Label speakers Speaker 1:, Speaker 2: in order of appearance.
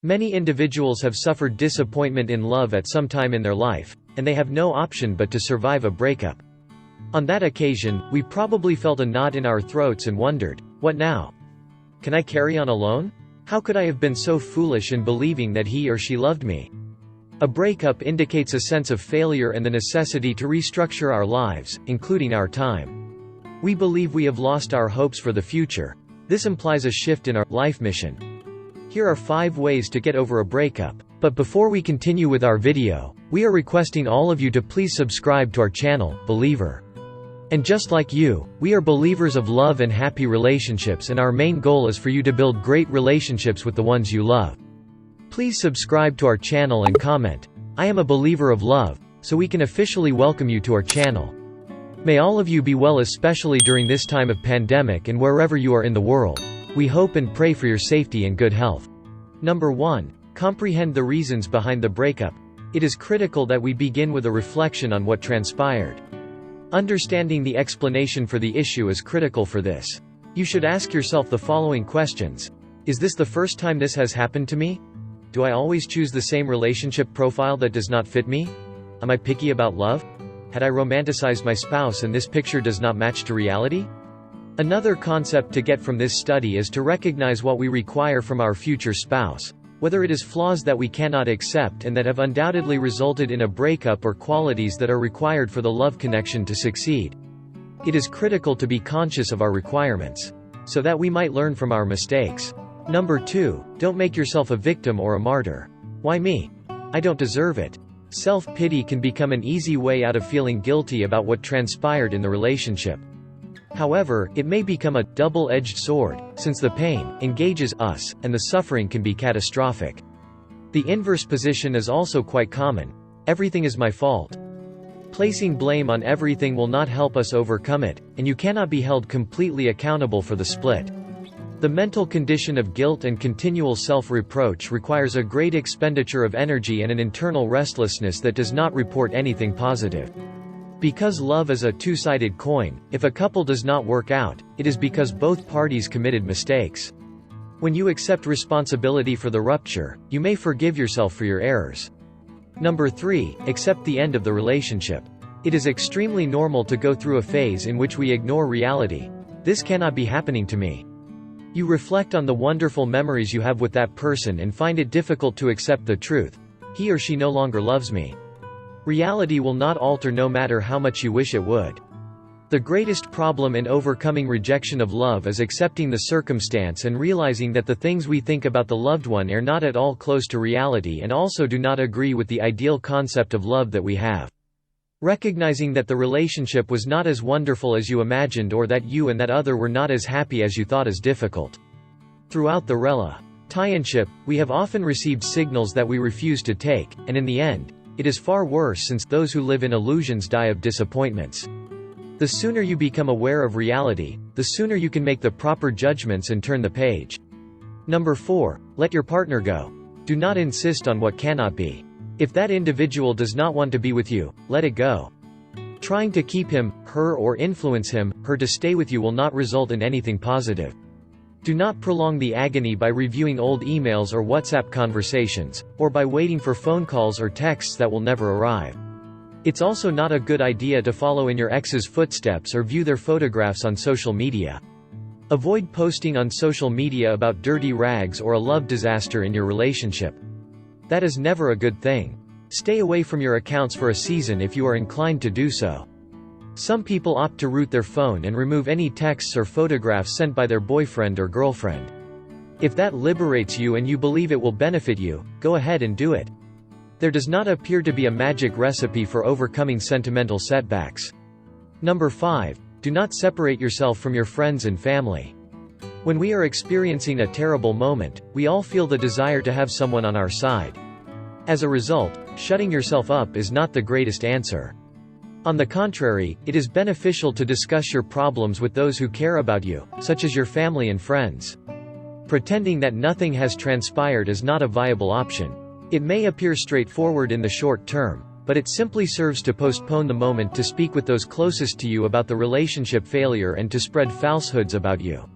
Speaker 1: Many individuals have suffered disappointment in love at some time in their life, and they have no option but to survive a breakup. On that occasion, we probably felt a knot in our throats and wondered, what now? Can I carry on alone? How could I have been so foolish in believing that he or she loved me? A breakup indicates a sense of failure and the necessity to restructure our lives, including our time. We believe we have lost our hopes for the future. This implies a shift in our life mission. Here are 5 ways to get over a breakup. But before we continue with our video, we are requesting all of you to please subscribe to our channel, Believer. And just like you, we are believers of love and happy relationships, and our main goal is for you to build great relationships with the ones you love. Please subscribe to our channel and comment, "I am a believer of love," so we can officially welcome you to our channel. May all of you be well, especially during this time of pandemic and wherever you are in the world. We hope and pray for your safety and good health. Number 1. Comprehend the reasons behind the breakup. It is critical that we begin with a reflection on what transpired. Understanding the explanation for the issue is critical for this. You should ask yourself the following questions. Is this the first time this has happened to me? Do I always choose the same relationship profile that does not fit me? Am I picky about love? Had I romanticized my spouse and this picture does not match to reality? Another concept to get from this study is to recognize what we require from our future spouse, whether it is flaws that we cannot accept and that have undoubtedly resulted in a breakup or qualities that are required for the love connection to succeed. It is critical to be conscious of our requirements, so that we might learn from our mistakes. Number 2, don't make yourself a victim or a martyr. Why me? I don't deserve it. Self-pity can become an easy way out of feeling guilty about what transpired in the relationship. However, it may become a double-edged sword, since the pain engages us, and the suffering can be catastrophic. The inverse position is also quite common. Everything is my fault. Placing blame on everything will not help us overcome it, and you cannot be held completely accountable for the split. The mental condition of guilt and continual self-reproach requires a great expenditure of energy and an internal restlessness that does not report anything positive. Because love is a two-sided coin, if a couple does not work out, it is because both parties committed mistakes. When you accept responsibility for the rupture, you may forgive yourself for your errors. Number 3, accept the end of the relationship. It is extremely normal to go through a phase in which we ignore reality. This cannot be happening to me. You reflect on the wonderful memories you have with that person and find it difficult to accept the truth. He or she no longer loves me. Reality will not alter no matter how much you wish it would. The greatest problem in overcoming rejection of love is accepting the circumstance and realizing that the things we think about the loved one are not at all close to reality and also do not agree with the ideal concept of love that we have. Recognizing that the relationship was not as wonderful as you imagined or that you and that other were not as happy as you thought is difficult. Throughout the relationship, we have often received signals that we refuse to take, and in the end, it is far worse since those who live in illusions die of disappointments. The sooner you become aware of reality, the sooner you can make the proper judgments and turn the page. Number 4, let your partner go. Do not insist on what cannot be. If that individual does not want to be with you, let it go. Trying to keep him, her or influence him, her to stay with you will not result in anything positive. Do not prolong the agony by reviewing old emails or WhatsApp conversations, or by waiting for phone calls or texts that will never arrive. It's also not a good idea to follow in your ex's footsteps or view their photographs on social media. Avoid posting on social media about dirty rags or a love disaster in your relationship. That is never a good thing. Stay away from your accounts for a season if you are inclined to do so. Some people opt to root their phone and remove any texts or photographs sent by their boyfriend or girlfriend. If that liberates you and you believe it will benefit you, go ahead and do it. There does not appear to be a magic recipe for overcoming sentimental setbacks. Number 5, do not separate yourself from your friends and family. When we are experiencing a terrible moment, we all feel the desire to have someone on our side. As a result, shutting yourself up is not the greatest answer. On the contrary, it is beneficial to discuss your problems with those who care about you, such as your family and friends. Pretending that nothing has transpired is not a viable option. It may appear straightforward in the short term, but it simply serves to postpone the moment to speak with those closest to you about the relationship failure and to spread falsehoods about you.